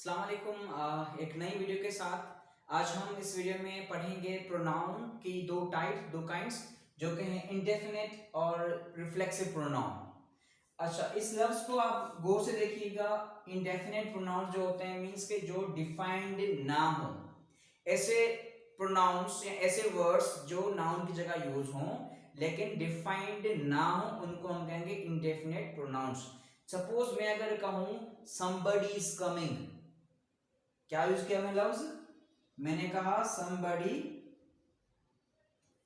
अस्सलाम वालेकुम। एक नई वीडियो के साथ आज हम इस वीडियो में पढ़ेंगे प्रोनाउन की दो काइंड्स जो कि हैं इंडेफिनिट और रिफ्लेक्सिव प्रोनाउन। अच्छा, इस लफ्ज को आप गौर से देखिएगा। इंडेफिनिट प्रोनाउन जो होते हैं मींस के जो डिफाइंड ना हो, ऐसे प्रोनाउंस या ऐसे वर्ड्स जो नाउन की जगह यूज हों लेकिन डिफाइंड ना हो, उनको हम कहेंगे इंडेफिनिट प्रोनाउंस। सपोज मैं अगर कहूं somebody is coming, क्या यूज किया मैं लफ्ज? मैंने कहा somebody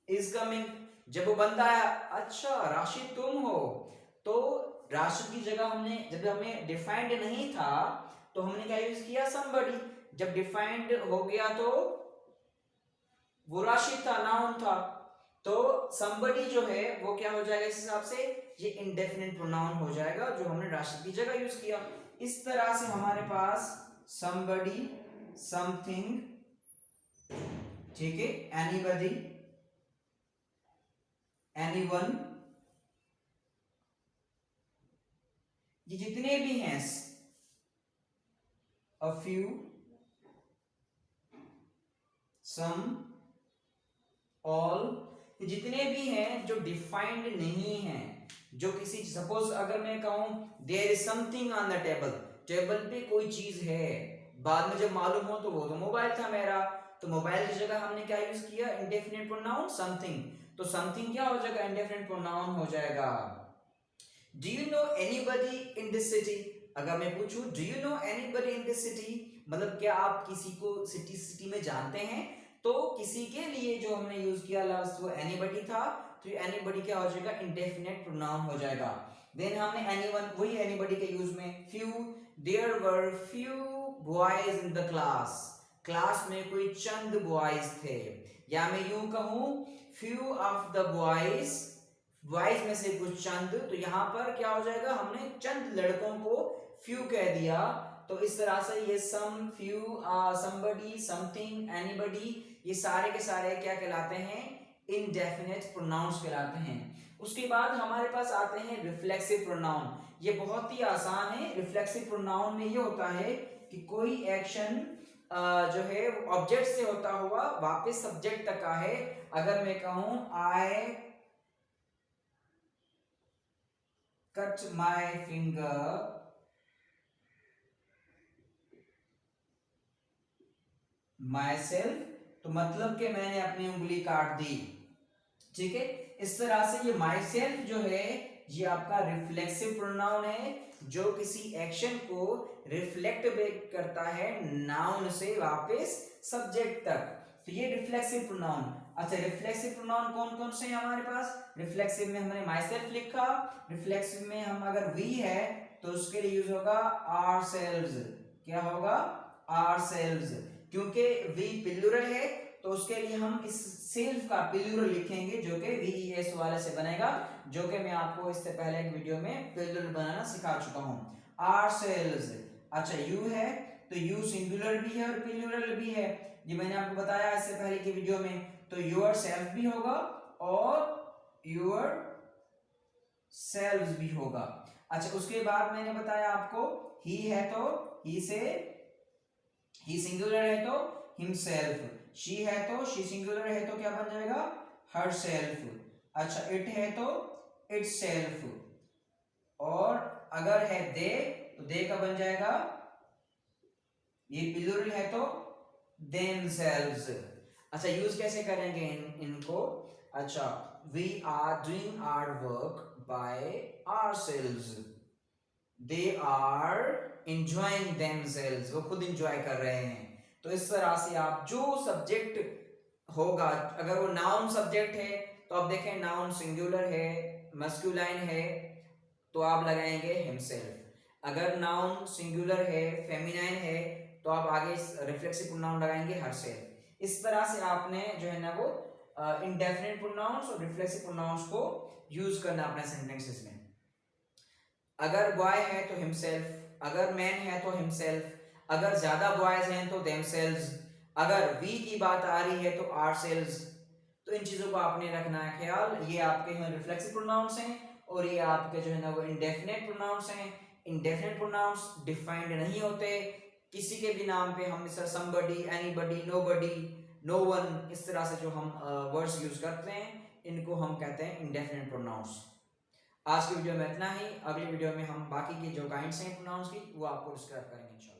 is coming। जब वो बंदा आया, अच्छा राशिद तुम हो, तो राशिद की जगह हमने, जब हमें डिफाइंड नहीं था तो हमने क्या यूज किया? somebody। जब डिफाइंड हो गया तो वो राशिद था, नाउन था, तो somebody जो है वो क्या हो जाएगा? इस हिसाब से ये इंडेफिनिट प्रोनाउन हो जाएगा जो हमने राशिद की जगह यूज किया। इस तरह से हमारे पास somebody, something, ठीक है, anybody, anyone, ये जितने भी हैं, a few, some, all, ये जितने भी हैं जो डिफाइंड नहीं हैं, जो किसी, सपोज अगर मैं कहूं there is something on the table, table पे कोई चीज है, बाद में जब मालूम हो तो वो तो मोबाइल था मेरा, तो मोबाइल की जगह हमने क्या यूज किया? Indefinite pronoun something. तो समथिंग क्या हो जाएगा? इंडेफिनिट प्रोनाउन हो जाएगा। Do you know anybody in this city? अगर मैं पूछूं do you know anybody in this city, मतलब क्या आप किसी को सिटी में जानते हैं, तो किसी के लिए जो हमने यूज किया लफ्ज वो एनीबडी था, तो एनीबडी क्या हो जाएगा? इंडेफिनिट प्रोनाउन हो जाएगा। देन हमने एनीवन, वही एनीबडी के यूज में few, there were few boys in the class, class में कोई चंद बॉयज थे। या मैं यूं कहूं few of the boys, boys में से कुछ चंद, तो यहां पर क्या हो जाएगा? हमने चंद लड़कों को फ्यू कह दिया। तो इस तरह से ये सम, फ्यू, समबडी, समथिंग, एनीबडी, ये सारे के सारे क्या कहलाते हैं? इनडेफिनिट प्रोनाउंस कहलाते हैं। उसके बाद हमारे पास आते हैं रिफ्लेक्सिव प्रोनाउन। ये बहुत ही आसान है। रिफ्लेक्सिव प्रोनाउन में ये होता है कि कोई एक्शन जो है ऑब्जेक्ट से होता हुआ वापस सब्जेक्ट तक का है। अगर मैं कहूं I cut my finger, my self, तो मतलब कि मैंने अपनी उंगली काट दी, ठीक है। इस तरह से ये माई सेल्फ जो है ये आपका रिफ्लेक्सिव प्रोनाउन है, जो किसी एक्शन को रिफ्लेक्ट बैक करता है नाउन से वापस सब्जेक्ट तक, तो ये रिफ्लेक्सिव प्रोनाउन। अच्छा, रिफ्लेक्सिव प्रोनाउन कौन कौन से हैं हमारे पास? रिफ्लेक्सिव में हमने माई सेल्फ लिखा, रिफ्लेक्सिव में हम अगर वी है तो उसके लिए यूज होगा आवर सेल्व्स। क्या होगा? आवर सेल्व्स, क्योंकि वी प्लूरल है तो उसके लिए हम इस सेल्फ का प्लूरल लिखेंगे जो कि वीएस वाले से बनेगा, जो कि मैं आपको इससे पहले एक वीडियो में प्लूरल बनाना सिखा चुका हूं। Our selves. अच्छा, यू है तो यू सिंगुलर भी है और प्लूरल भी है, ये मैंने आपको बताया इससे पहले की वीडियो में। तो योर सेल्फ भी होगा और योर सेल्व्स भी होगा। अच्छा, उसके बाद मैंने बताया आपको ही है तो ही से, ही सिंगुलर है तो हिमसेल्फ, शी है तो, शी सिंगुलर है तो क्या बन जाएगा? Her self. अच्छा, इट है तो इट्स सेल्फ, और अगर है दे तो दे का बन जाएगा, ये प्लूरल है तो देमसेल्व्स। अच्छा, यूज कैसे करेंगे इनको? अच्छा, we are doing our work by ourselves, they are enjoying themselves, वो खुद इंजॉय कर रहे हैं। तो इस तरह से आप जो सब्जेक्ट होगा, अगर वो नाउन सब्जेक्ट है तो आप देखें नाउन सिंगुलर है, मस्कुलाइन है, तो आप लगाएंगे हिमसेल्फ। अगर नाउन सिंगुलर है, फेमिनाइन है, तो आप आगे रिफ्लेक्सिव प्रोनाउन लगाएंगे हरसेल्फ। इस तरह से आपने जो है ना वो इंडेफिनिट प्रोनाउंस और रिफ्लेक्सिव प्रोनाउंस को यूज करना अपने सेंटेंसेस में। अगर बॉय है तो हिमसेल्फ, अगर मैन है तो हिमसेल्फ, अगर ज्यादा बॉयज हैं तो देमसेल्व्स, अगर वी की बात आ रही है तो आवरसेल्व्स। तो इन चीजों को आपने रखना है ख्याल। ये आपके हैं रिफ्लेक्सिव प्रोनाउंस हैं और ये आपके जो है ना वो इंडेफिनिट प्रोनाउंस हैं। इंडेफिनिट प्रोनाउंस डिफाइंड नहीं होते, किसी के भी नाम पे हम सर somebody, anybody, nobody, no one, इस तरह से जो हम वर्ड्स यूज करते हैं इनको हम कहते हैं इंडेफिनिट प्रोनाउंस। आज की वीडियो में इतना ही। अगली वीडियो में हम बाकी के जो काइंड्स हैं प्रोनाउंस की वो आपको डिस्क्राइब करेंगे इंशाल्लाह।